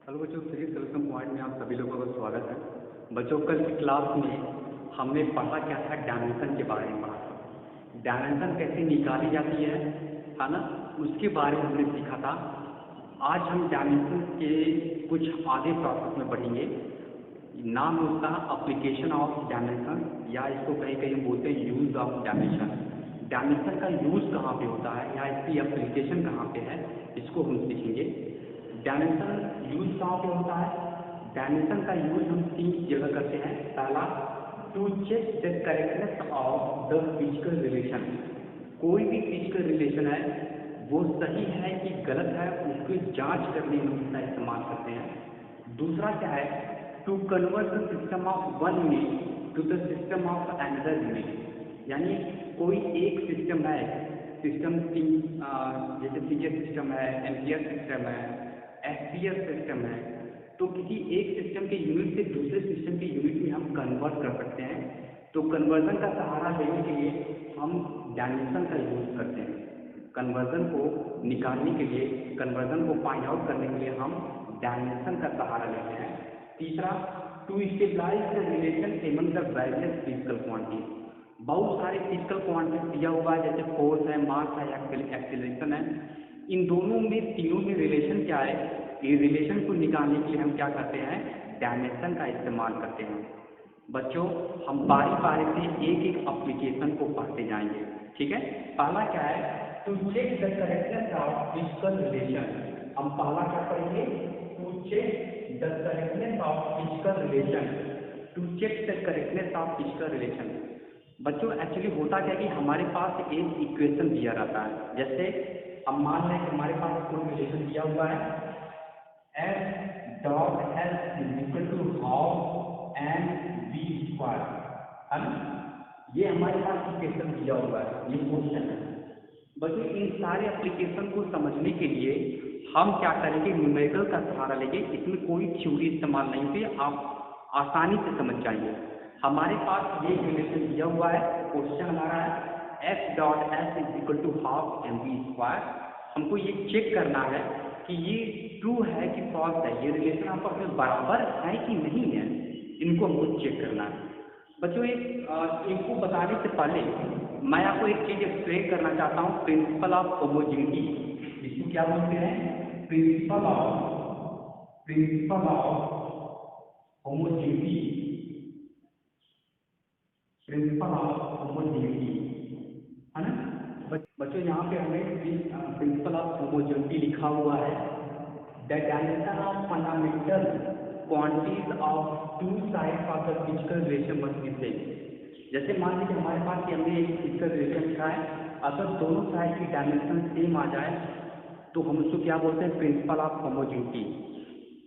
Hello बच्चों, physics welcome point में आप सभी लोगों का स्वागत है। बच्चों, कल की क्लास में हमने पढ़ा क्या था, डायमेंशन के बारे में पढ़ा था। डायमेंशन कैसे निकाली जाती है ना, उसके बारे में हमने सीखा था। आज हम डायमेंशन के कुछ आगे प्रोसेस में बढ़ेंगे। नाम है उसका एप्लीकेशन ऑफ डायमेंशन, या इसको कहीं कहीं बोलते हैं यूज़ ऑफ डायमेंशन। डायमेंशन का यूज़ कहाँ पे होता है या इसकी एप्लीकेशन कहाँ पे है, इसको हम सीखेंगे। डायमेंशन यूज़ कहाँ पे होता है? डायमेंशन का यूज़ हम 3 जगह करते हैं। पहला, to check the correctness of the physical relation. कोई भी फिजिकल रिलेशन है वो सही है कि गलत है, उसकी जांच करने में इसका इस्तेमाल करते हैं। दूसरा क्या है, to convert the system of one unit to the system of another unit. यानी कोई एक सिस्टम है, सिस्टम जैसे पीजे सिस्टम है, एम्पियर सिस्टम है, एसपीएस सिस्टम है, तो किसी एक सिस्टम के यूनिट से दूसरे सिस्टम के यूनिट में हम कन्वर्ट कर सकते हैं। तो कन्वर्जन का सहारा लेने के लिए हम डायमेंशन का यूज करते हैं। कन्वर्जन को निकालने के लिए, कन्वर्जन को फाइंड आउट करने के लिए हम डायमेंशन का सहारा लेते हैं। तीसरा, to stabilise the relation among the various physical quantities. बहुत सारे फिजिकल क्वांटिटी दिया हुआ है, जैसे फोर्स है, मास है, एक्सेलरेशन है। इन दोनों में, तीनों में रिलेशन क्या है, ये रिलेशन को निकालने के लिए हम क्या करते हैं, डायमेंशन का इस्तेमाल करते हैं। बच्चों, हम बारी बारी से एक एक एप्लीकेशन को पढ़ते जाएंगे, ठीक है। पहला क्या है, to check the correctness of physical relation. हम पहला क्या पढ़ेंगे, to check the correctness of physical relation. To check the correctness of physical relation. बच्चों, एक्चुअली होता क्या है कि हमारे पास एक इक्वेशन दिया रहता है। जैसे अब मान लें कि हमारे पास कोई रिलेशन दिया हुआ है, F dot S is equal to half M V square, है ना। ये हमारे पास इक्वेशन दिया हुआ है, ये क्वेश्चन है। बच्चों, इन सारे एप्लीकेशन को समझने के लिए हम क्या करेंगे, न्यूमेरिकल का सहारा लेंगे। इसमें कोई थ्योरी इस्तेमाल नहीं होती, आप आसानी से समझ जाएंगे। हमारे पास ये रिलेशन दिया हुआ है, क्वेश्चन हमारा है F dot S is equal to half M V square. हमको ये चेक करना है कि ये ट्रू है कि फॉल्स है, ये रिलेशन आपस में बराबर है कि नहीं है, इनको हमको चेक करना है। बच्चों, इनको बताने से पहले मैं आपको एक चीज़ एक्सप्लेन करना चाहता हूँ, प्रिंसिपल ऑफ होमोजेनिटी। इसको क्या बोलते हैं, principle of homogeneity, principle of homogeneity, है ना। बच्चों, यहाँ पे हमें प्रिंसिपल ऑफ होमोजेनिटी लिखा हुआ है। The dimension of fundamental quantities of two sides of the physical relation must be same. जैसे मान लीजिए हमारे पास ये हमने एक फिजिकल रिलेशन लिखा है, अगर दोनों साइड की डायमेंशन सेम आ जाए तो हम उसको क्या बोलते हैं, प्रिंसिपल ऑफ होमोजेनिटी।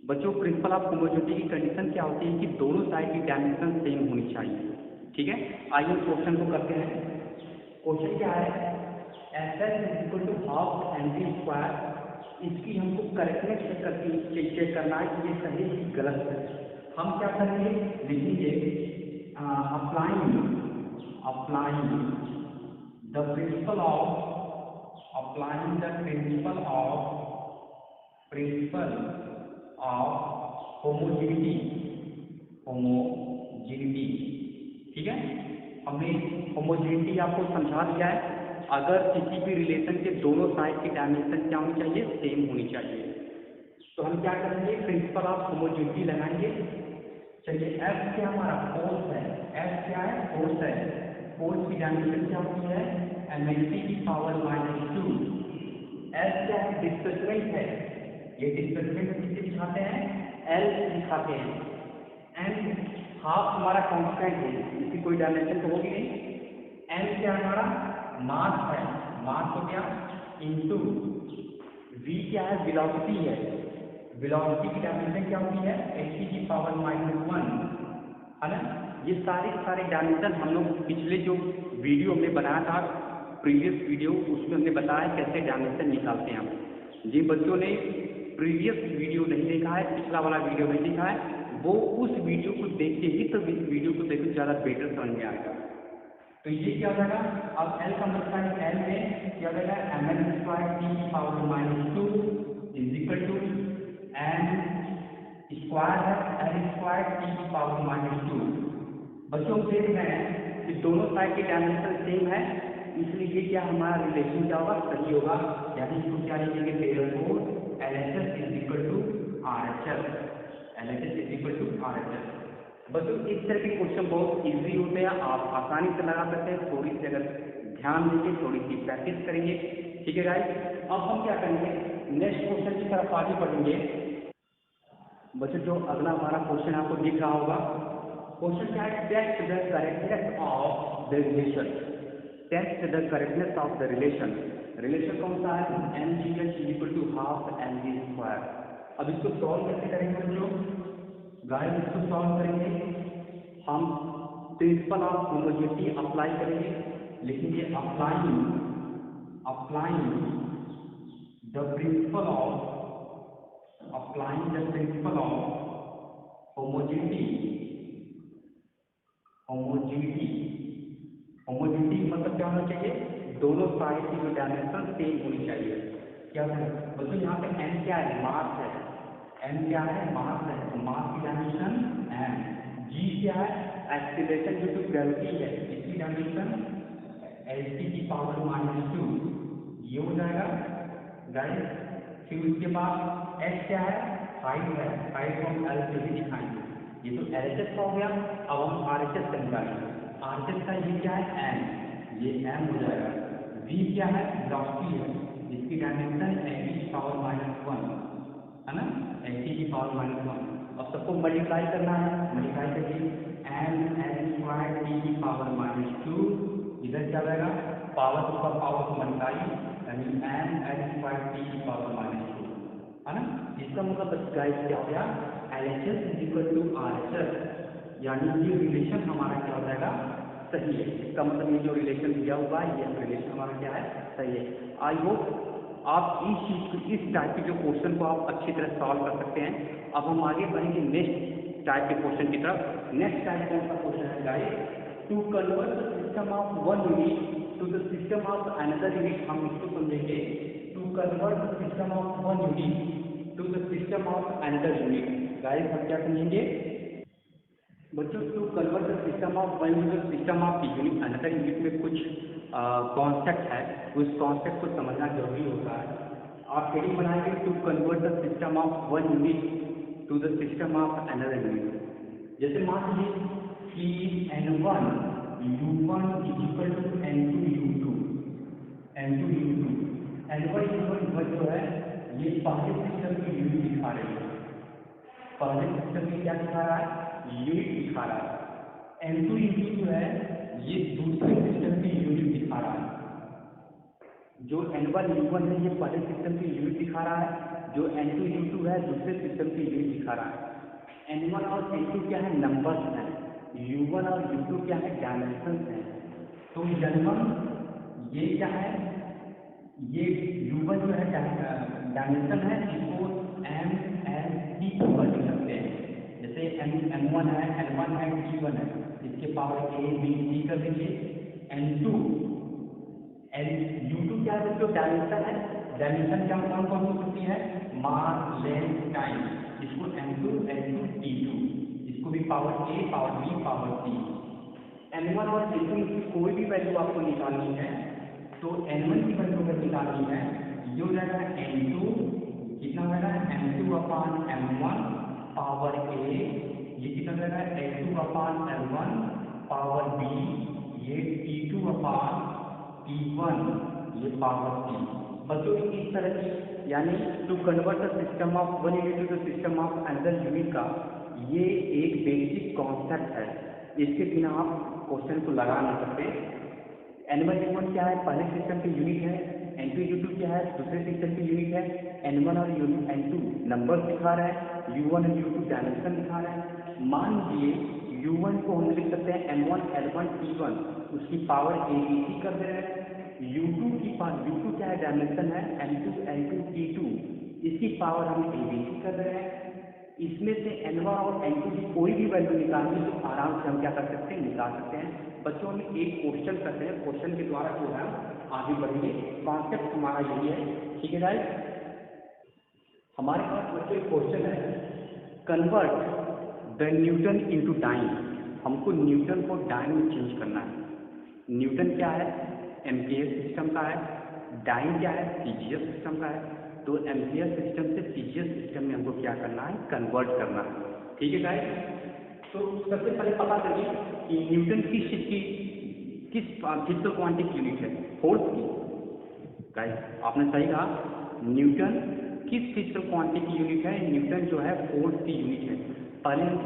बच्चों, प्रिंसिपल ऑफ होमोजेनिटी की कंडीशन क्या होती है कि दोनों साइड की डायमेंशन सेम होनी चाहिए, ठीक है। आइए क्वेश्चन को करते हैं। क्वेश्चन क्या है, F S is equal to half M V square. इसकी हमको करेक्टनेस चेक करना है कि ये सही है कि गलत है। हम क्या करेंगे, लिखेंगे applying the principle of homogeneity, ठीक है। हमने होमोजेनिटी आपको समझा दिया है। अगर किसी भी रिलेशन के दोनों साइड की डायमेंशन क्या होनी चाहिए, सेम होनी चाहिए। तो हम क्या करेंगे, प्रिंसिपल ऑफ होमोजेनिटी लगाएंगे। चलिए, एफ क्या हमारा फोर्स है, एफ क्या है, फोर्स है। फोर्स की डायमेंशन क्या होती है, एमएलटी की पावर -2। एस क्या है, डिस्प्लेसमेंट है, ये डिस्प्लेसमेंट किसे दिखाते हैं, एल दिखाते हैं। एम हाफ हमारा कांस्टेंट है, इसकी कोई डायमेंशन तो होगी नहीं। एम क्या हमारा मास है, मास हो गया, इनटू वी क्या है, वेलोसिटी है। वेलोसिटी की डायमेंशन क्या होती है, एच की पावर -1, है ना। ये सारे डायमेंशन हम लोग पिछले जो वीडियो हमने बनाया था, प्रीवियस वीडियो, उसमें हमने बताया कैसे डायमेंशन निकालते हैं हम। जिन बच्चों ने प्रीवियस वीडियो नहीं देखा है, पिछला वाला वीडियो नहीं देखा है, वो उस वीडियो को देख के ही तो इस वीडियो को देखो, ज़्यादा बेटर समझ में आएगा। तो ये क्या हो जाएगा, अब एल का मतलब एल में क्या हो जाएगा, एम एल स्क्वायर टी की power -2 is equal to M square है एल स्क्वायर टी की पावर -2। बच्चों देख रहे हैं कि दोनों साइड के डायमेंशन सेम है, इसलिए ये क्या हमारा रिलेशन क्या होगा, सही होगा। यानी इसको क्या लिखेंगे, therefore LHS is equal to RHS, LHS is equal to RHS। बच्चों इस तरह के क्वेश्चन बहुत इजी होते हैं, आप आसानी से लगा सकते हैं, थोड़ी सी अगर ध्यान देंगे, थोड़ी सी प्रैक्टिस करेंगे। ठीक है गाइस, अब हम क्या करेंगे, नेक्स्ट क्वेश्चन की तरफ आगे बढ़ेंगे। बच्चों जो अगला हमारा क्वेश्चन आपको दिख रहा होगा, क्वेश्चन क्या है, test the correctness of the relation. Test the correctness of the relation. Relation कौन सा है, mgh equal to half mg square. अब इसको सॉल्व कैसे करेंगे बच्चों, गाइस इसको सॉल्व करेंगे हम प्रिंसिपल ऑफ होमोजेनिटी अप्लाई करेंगे, लिखेंगे applying the principle of homogeneity मतलब क्या होना चाहिए, दोनों साइड की जो डायमेंशन सेम होनी चाहिए। क्या है बच्चों, यहाँ पे m क्या है, मास है, m क्या है, मास है, तो मास की डायमेंशन m। g क्या है, एक्सीलरेशन ड्यू टू ग्रेविटी है, इसकी डायमेंशन lt की पावर -2, ये हो जाएगा गाइस। फिर उसके बाद h क्या है, हाइट है, हाइट हम l से भी दिखाएंगे। ये तो LHS का हो गया। अब हम RHS का निकालेंगे। RHS का ये क्या है, m, ये m हो जाएगा। v क्या है, वेलोसिटी है, इसकी डायमेंशन lt की पावर -1 है ना, lt की पावर -1। अब सबको मल्टीप्लाई करना है, मल्टीप्लाई करिए, m l स्क्वायर t की पावर -2, इधर क्या जाएगा, पावर टू का पावर को मल्टीप्लाई, यानी m l स्क्वायर t की पावर -2 है ना। इसका मतलब गाइस क्या हो गया, LHS is equal to RHS, यानी ये रिलेशन हमारा क्या हो जाएगा, सही है। इसका मतलब ये जो रिलेशन दिया हुआ है, ये रिलेशन हमारा क्या है, सही है। आई होप आप इस चीज को, इस टाइप के जो क्वेश्चन को आप अच्छी तरह सॉल्व कर सकते हैं। अब हम आगे बढ़ेंगे नेक्स्ट टाइप के क्वेश्चन की तरफ। नेक्स्ट टाइप कौन सा क्वेश्चन है guys, to convert the system of one unit to the system of another unit. हम इसको समझेंगे, to convert the system of one unit to the system of another unit. Guys हम क्या समझेंगे बच्चों, to convert the system of one unit to system of unit another unit में कुछ concept है, उस कॉन्सेप्ट को समझना जरूरी होता है। आप हेडिंग बनाएंगे, to convert the system of one unit to the system of another unit. जैसे मान लीजिए कि n1 u1 is equal to n2 u2, n1 जो है ये पहले सिस्टम की यूनिट दिखा रही है, पहले सिस्टम में क्या दिखा रहा है, यूनिट दिखा रहा है। n2 जो है ये दूसरे सिस्टम की यूनिट दिखा रहा है। जो n1 u1 है ये पहले सिस्टम की यूनिट दिखा रहा है, जो n2 u2 है दूसरे सिस्टम की यूनिट दिखा रहा है। n1 और n2 क्या है, नंबर्स हैं, u1 और u2 क्या है, डायमेंशन है। तो n1 ये क्या है, ये u1 जो है डायमेंशन है, इसको m l t ऊपर लिख सकते हैं। जैसे m1 है, n1 है, t1 है, इसके पावर a b c कर दीजिए। n2 u2 क्या है जो डायमेंशन है, डायमेंशन क्या कौन कौन हो सकती है, मास, लेंथ, टाइम, इसको m2 l2 t2, इसको भी power a power b power c। n1 और n2 की कोई भी वैल्यू आपको निकालनी है, तो n1 की वैल्यू अगर निकालनी है, ये हो जाएगा n2 कितना हो जाएगा, m2 upon m1 power a, ये कितना हो जाएगा l2 अपान l1 पावर b, ये t2 अपान t1 ये पावर c। बच्चों इस तरह की, यानी to convert the system of one unit to the system of another unit का ये एक बेसिक कॉन्सेप्ट है, इसके बिना आप क्वेश्चन को लगा नहीं सकते। n1 u1 क्या है, पहले सिस्टम की यूनिट है, n2 u2 क्या है, दूसरे सिस्टम की यूनिट है। n1 और n2 नंबर दिखा रहा है, u1 और u2 डायमेंशन दिखा रहा है। मान लीजिए u1 को हम लिख सकते हैं m1 l1 t1, उसकी पावर abc कर दे रहे हैं। u2 क्या है, डायमेंशन है m2 l2 t2, इसकी पावर हम abc कर रहे हैं। इसमें से n1 और n2 की कोई भी वैल्यू निकालनी तो आराम से हम क्या कर सकते हैं, निकाल सकते हैं। बच्चों हम एक क्वेश्चन करते हैं, क्वेश्चन के द्वारा जो है आगे बढ़ेंगे। कॉन्सेप्ट हमारा यही है, ठीक है गाइस। हमारे पास बच्चों एक क्वेश्चन है, convert the newton into dyne, हमको न्यूटन को डाइन में चेंज करना है। न्यूटन क्या है? एम्पियर सिस्टम का है। डाइन क्या है? सीजीएस सिस्टम का है। तो एम्पियर सिस्टम से सीजीएस सिस्टम में हमको क्या करना है? कन्वर्ट करना है। ठीक है गाइस, तो सबसे पहले पता करिए कि न्यूटन किस फिजिकल क्वांटिटी यूनिट है? फोर्स की। गाइस आपने सही कहा, न्यूटन किस फिजिकल क्वांटिटी यूनिट है? न्यूटन जो है फोर्स की यूनिट है। पहले हम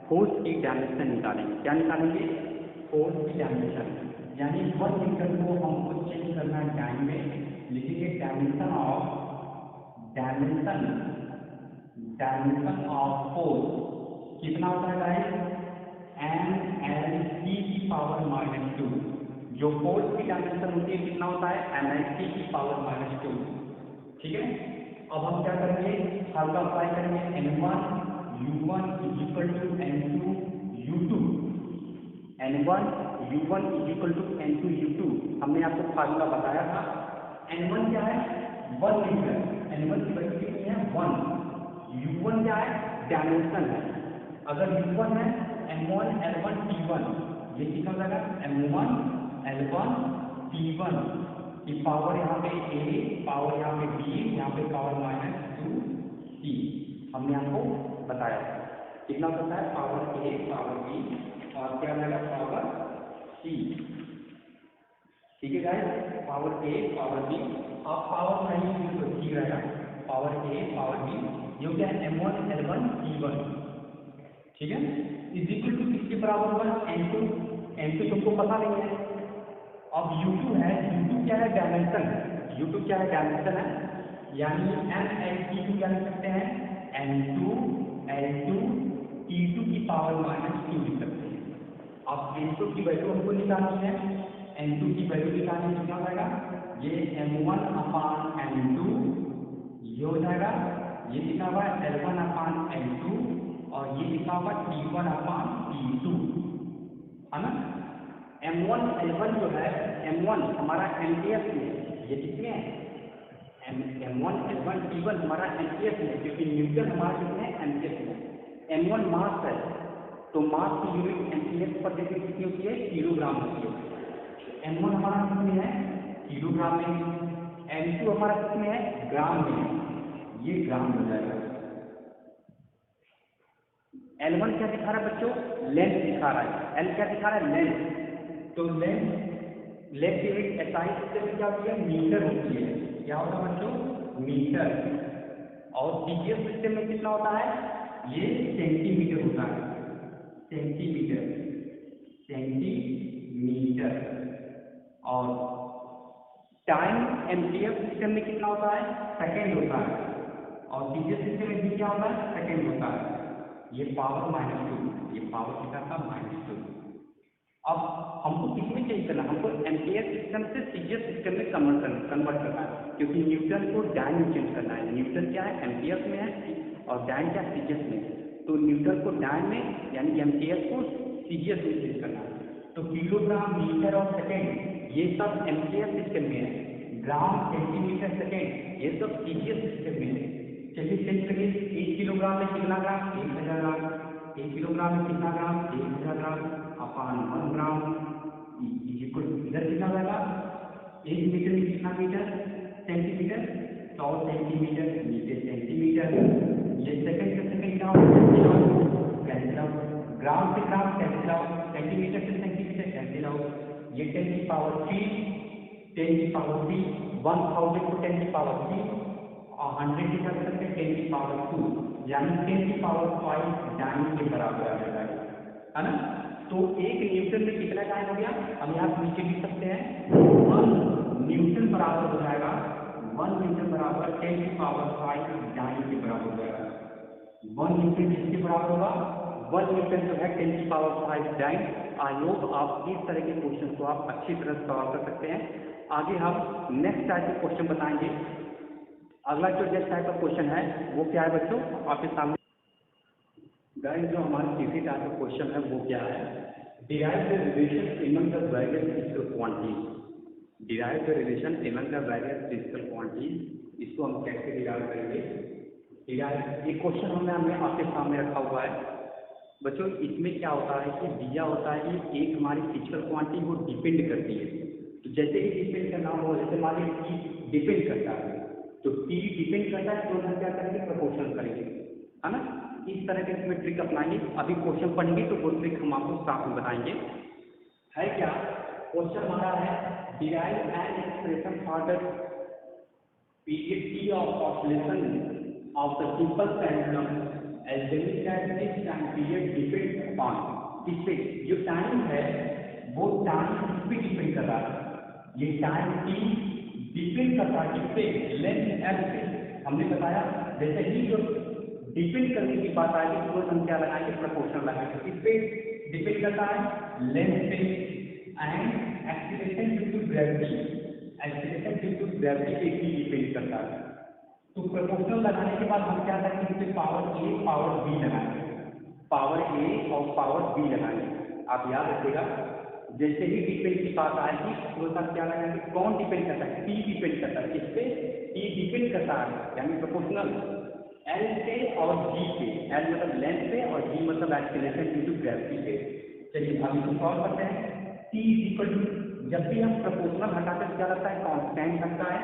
फोर्स की डायमेंशन निकालेंगे। क्या निकालेंगे? फोर्स की डायमेंशन, यानी 1 न्यूटन को हमको चेंज करना है डाइन में, लिखेंगे डायमेंशन ऑफ फोर्स कितना होता है गाइस? mLT की पावर -2। जो फोर्स की डायमेंशन होती है कितना होता है? mLT की पावर -2। ठीक है, अब हम क्या करेंगे? फॉर्मूला अप्लाई करेंगे, n1 u1 = n2 u2। n1 u1 = n2 u2 हमने आपको फार्मूला बताया था। n1 क्या है? 1 मीटर। n1 की वैल्यू कितनी है? 1। u1 क्या है? डायमेंशन है। अगर u1 है m1 l1 t1, ये कितना हो जाएगा? m1 l1 t1 की पावर यहाँ पे a, पावर यहाँ पे b, यहाँ पे पावर -2c हमने आपको बताया था। कितना होता है? पावर a, पावर b और क्या रहेगा? Power c। ठीक है guys, power a, power b, आप पावर नहीं तो ठीक रहेगा। पावर a, पावर b, ये क्या है? m1 l1 t1। ठीक है, इज इक्वल टू किसके बराबर होगा? n2। n2 तुमको पता नहीं है। अब u2 है, u2 क्या है? डायमेंशन है। u2 क्या है? डायमेंशन है, यानी mLT को क्या लिख सकते हैं? n2 l2 t2 की पावर -2 लिख सकते हैं। अब n2 की वैल्यू हमको निकालनी है। n2 की वैल्यू निकालनी कितना हो जाएगा? ये m1/m2 ये हो जाएगा, ये कितना होगा? l1/m2 और ये कितना होगा? t1/t2, है ना। m1 l1 जो है, m1 हमारा एम्पियर में, ये कितने हैं? m1 l1 t1 हमारा एम्पियर में, क्योंकि न्यूटन हमारा कितने हैं? एम्पियर में। m1 मास है, तो मास की यूनिट एम्पियर पर देखिए कितनी होती है? किलोग्राम होती है। m1 हमारा कितने है? किलोग्राम में। m2 हमारा कितने है? ग्राम में, ये ग्राम हो जाएगा। L1 क्या दिखा रहा है बच्चों? लेंथ दिखा रहा है। L क्या दिखा रहा है? लेंथ। तो लेंथ की यूनिट एसआई सिस्टम में क्या होती है? मीटर होती है। क्या होता है बच्चों? मीटर। और सीजीएस सिस्टम में कितना होता है? ये सेंटीमीटर होता है। सेंटीमीटर। और टाइम एम्पियर सिस्टम में कितना होता है? सेकेंड होता है। और सीजीएस सिस्टम में भी क्या होता है? सेकेंड होता है। ये पावर -2, ये पावर कितना था? -2। अब हमको किसमें चेंज करना है? हमको एम्पियर सिस्टम से सीजीएस सिस्टम में कन्वर्ट करना है, क्योंकि न्यूटन को डाइन में चेंज करना है। न्यूटन क्या है? एम्पियर में है, और डाइन क्या? सीजीएस में। तो न्यूटन को डाइन में, यानी एम्पियर को सीजीएस में चेंज करना है। तो किलोग्राम, मीटर और सेकेंड ये सब एम्पियर सिस्टम में है। ग्राम, सेंटीमीटर, सेकेंड ये सब सीजीएस सिस्टम में है। चलिए चेंज करिए। 1 किलोग्राम में कितना ग्राम? 1000 ग्राम। 1 किलोग्राम में कितना ग्राम? 1000 ग्राम अपान 1 ग्राम इक्वल टू इधर कितना होगा? 1 मीटर में कितना metre? Centimetre. 100 centimetre, metre centimetre. ये सेकंड से सेकंड क्या होगा? Cancel out. ग्राम से ग्राम कैंसिल आउट, सेंटीमीटर से सेंटीमीटर कैंसिल आउट। ये 10 की पावर 3, 10 की पावर 3, 1000 को 10 की पावर 3 और 100 की कर सकते 10 की पावर 2, यानी 10 की पावर 5 डाइन के बराबर आ जाएगा, है ना। तो 1 न्यूटन में कितना डाइन हो गया? हम यहाँ नीचे लिख सकते हैं 1 न्यूटन बराबर हो जाएगा, 1 न्यूटन बराबर 10 की पावर 5 डाइन के बराबर हो जाएगा। 1 न्यूटन किसके बराबर होगा? 1 न्यूटन जो है 10 की पावर 5 डाइन। आई होप आप इस तरह के क्वेश्चन को आप अच्छी तरह से सॉल्व कर सकते हैं। आगे हम नेक्स्ट टाइप के क्वेश्चन बताएंगे। अगला जो नेक्स्ट टाइप का क्वेश्चन है वो क्या है बच्चों? आपके सामने गाइस जो हमारा तीसरी टाइप का क्वेश्चन है वो क्या है? Derive the relation among the various physical quantities. Derive the relation among the various physical quantities, इसको हम कैसे डिराइव करेंगे? एक क्वेश्चन हमने आपके सामने रखा हुआ है बच्चों। इसमें क्या होता है कि दिया होता है कि एक हमारी फिजिकल क्वांटिटी वो डिपेंड करती है। तो जैसे ही डिपेंड करना हो, जैसे हमारे टी डिपेंड करता है, तो टी डिपेंड करता है तो हम क्या करेंगे, प्रपोर्शन करेंगे, है ना। इस तरह के इसमें ट्रिक अपनाएंगे। अभी क्वेश्चन पढ़ेंगे तो वो ट्रिक हम आपको साथ में बताएंगे। है क्या क्वेश्चन हमारा है, derive an expression for the period T of oscillation of the simple pendulum assuming that this time period depends upon किससे, जो टाइम है वो टाइम किस पे डिपेंड कर रहा है, ये टाइम T डिपेंड कर रहा है किससे, लेंथ L से। हमने बताया जैसे ही जो डिपेंड करने की बात आएगी तो हम क्या लगाएंगे, प्रपोर्शनल लगाएंगे। किस पे डिपेंड करता है, लेंथ पे। And acceleration due to gravity, acceleration due to gravity पे भी डिपेंड करता है। तो प्रोपोर्शनल लगाने के बाद हम क्या करेंगे, इसमें पावर ए पावर बी लगाएंगे, पावर ए और पावर बी लगाएंगे। आप याद रखिएगा, जैसे ही डिपेंड की बात आएगी तो तब क्या लगाएंगे, कौन डिपेंड करता है, टी डिपेंड करता है। किस पे, टी डिपेंड करता है, यानी प्रोपोर्शनल एल पे और जी पे। एल मतलब लेंथ पे और जी मतलब एक्सीलरेशन ड्यू टू ग्रेविटी पे। चलिए अब इसको सॉल्व करते हैं। टी इक्वल टू, जब भी हम प्रपोर्शनल हटाकर क्या लगता है, कांस्टेंट लगता है।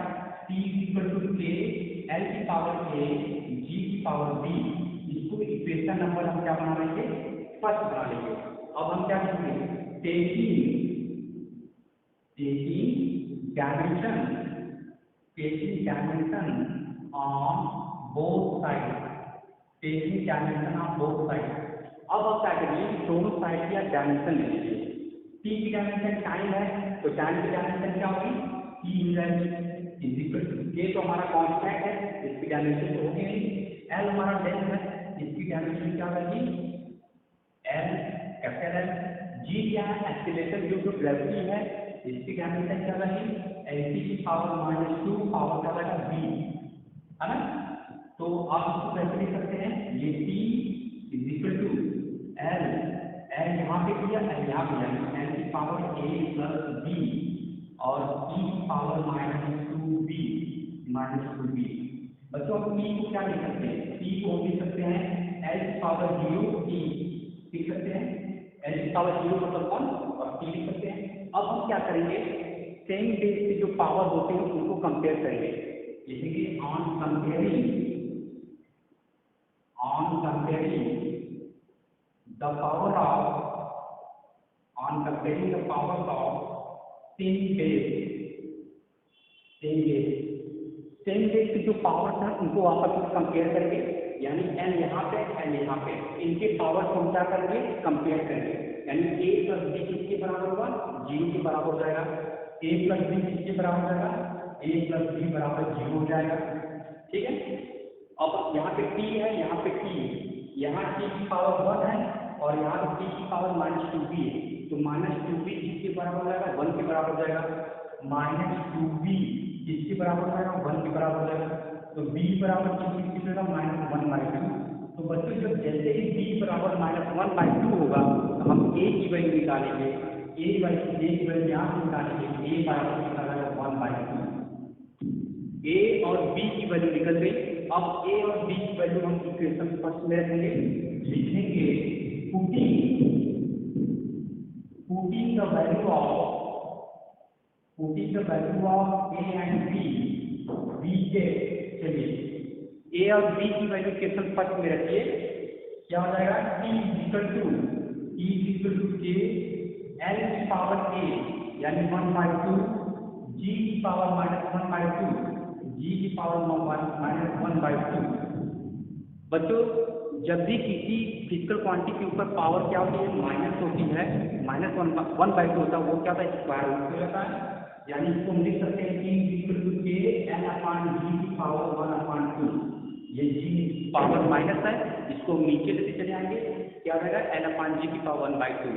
टी इक्वल टू के एल की पावर ए जी की पावर बी। इसको इक्वेशन नंबर हम क्या बना लेंगे, फर्स्ट बना लेंगे। अब हम क्या करेंगे, taking dimension on both side, taking dimension on both side. अब आप क्या करिए, दोनों साइड की डायमेंशन ले लीजिए। टी की डायमेंशन टाइम है तो टाइम की डायमेंशन क्या होगी, टी हो जाएगी इज इक्वल टू के, तो हमारा कांस्टेंट है इसकी डायमेंशन तो होगी नहीं। एल हमारा लेंथ है, इसकी डायमेंशन क्या होगी, एल कैपिटल एल। जी क्या है, एक्सीलरेशन ड्यू टू ग्रेविटी है, इसकी डायमेंशन क्या होगी, एल टी की पावर -2 पावर क्या होगा बी, है ना। तो आप इसको कैसे लिख सकते हैं, ये T is equal to L, L यहाँ पे किया, एल यहाँ पे, यानी एल की पावर ए प्लस बी और ई की पावर -2b, -2b। बच्चों हम पी को क्या लिख सकते हैं, पी को लिख सकते हैं एल की पावर 0 टी, लिख सकते हैं एल की पावर 0 मतलब 1 और टी लिख सकते हैं। अब हम क्या करेंगे, सेम बेस से जो पावर होते हैं उनको कंपेयर करेंगे। लिखेंगे on comparing the power of, on comparing the powers of same base की जो पावर्स हैं उनको आपस में कंपेयर करेंगे। यानी एन यहाँ पे एन यहाँ पे, इनके पावर को हम क्या करेंगे, कंपेयर करेंगे। यानी ए प्लस बी किसके बराबर होगा, 0 के बराबर हो जाएगा। ए प्लस बी किसके बराबर हो जाएगा, ए प्लस बी बराबर 0 हो जाएगा। ठीक है। अब यहाँ पे टी है, यहाँ पे टी, यहाँ टी की पावर 1 है और यहाँ पे टी की पावर -2b है, तो -2b किसके बराबर हो जाएगा, 1 के बराबर हो जाएगा। -2b किसके बराबर हो जाएगा, 1 के बराबर हो जाएगा। तो b बराबर किसके होगा, -1/2। तो बच्चों जब जैसे ही b बराबर -1/2 होगा तो हम a की वैल्यू निकालेंगे, a की वैल्यू यहाँ से निकालेंगे, a बराबर निकालेगा 1/2। a और b की वैल्यू निकल गई। अब a और b की वैल्यू हम इक्वेशन फर्स्ट में रखेंगे, लिखेंगे putting the value of a and b के, चलिए a और b की वैल्यू इक्वेशन फर्स्ट में रखिए। क्या हो जाएगा, t equal to k l की पावर a यानी 1/2 g की पावर -1/2 g की पावर -1/2। बच्चों जब भी किसी फिजिकल क्वांटिटी के ऊपर पावर क्या होती है, माइनस होती है, -1/2 होता है, वो क्या होता है, स्क्वायर रूट में रहता है। यानी इसको हम लिख सकते हैं कि इक्वल टू के l/g की पावर 1/2। ये g पावर माइनस है, इसको हम नीचे लेते चले आएंगे, क्या रहेगा l/g की पावर 1/2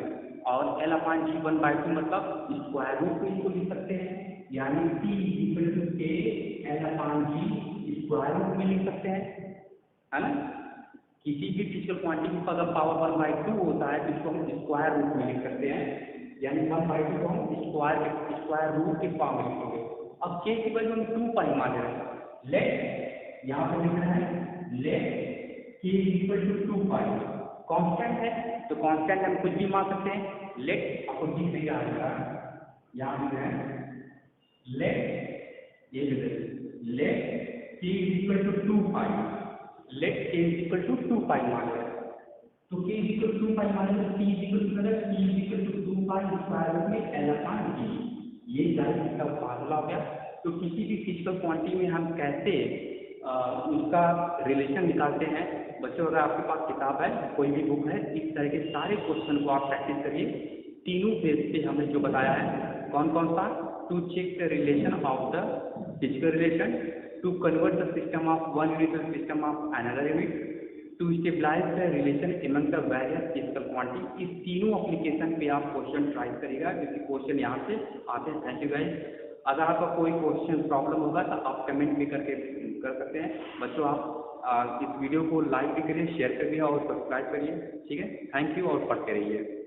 और l/g 1/2 मतलब स्क्वायर रूट में इसको लिख सकते हैं। यानी t इक्वल टू के l/g स्क्वायर रूट में लिख सकते हैं, है ना। किसी भी फिजिकल क्वांटिटी का अगर पावर 1/2 होता है तो इसको हम स्क्वायर रूट में लिख सकते हैं। यानी 1/2 को हम स्क्वायर रूट के फॉर्म में लिखेंगे। अब k की वैल्यू हम 2 पाई मान रहे हैं, लेट यहाँ पे लिख रहे हैं let k equal to 2 pi. Constant है तो कांस्टेंट हम कुछ भी मान सकते हैं। लेट आपको दिख नहीं आएगा, यहाँ है लेट, ये let k equal to 2 pi, let k equal to 2 pi मान लिया। तो k इक्वल टू 2 पाई मान लिया, t equal to 2 pi square root में l अपॉन d, ये डायरेक्ट का फार्मूला हो गया। तो किसी भी फिजिकल क्वांटिटी में हम कैसे उसका रिलेशन निकालते हैं। बच्चों अगर आपके पास किताब है, कोई भी बुक है, इस तरह के सारे क्वेश्चन को आप प्रैक्टिस करिए। तीनों पेज पे हमने जो बताया है, कौन कौन सा, to check the relation of the physical relation, to convert the system of one unit to system of another unit, to stabilise the relation among the various physical quantity. इस तीनों एप्लीकेशन पे आप क्वेश्चन ट्राई करिएगा, क्योंकि question यहाँ से आते हैं। Thank you guys. अगर आपका कोई क्वेश्चन प्रॉब्लम होगा तो आप कमेंट भी कर सकते हैं। बच्चों आप इस वीडियो को लाइक भी करिए, शेयर करिए और सब्सक्राइब करिए। ठीक है, थैंक यू और पढ़ते रहिए।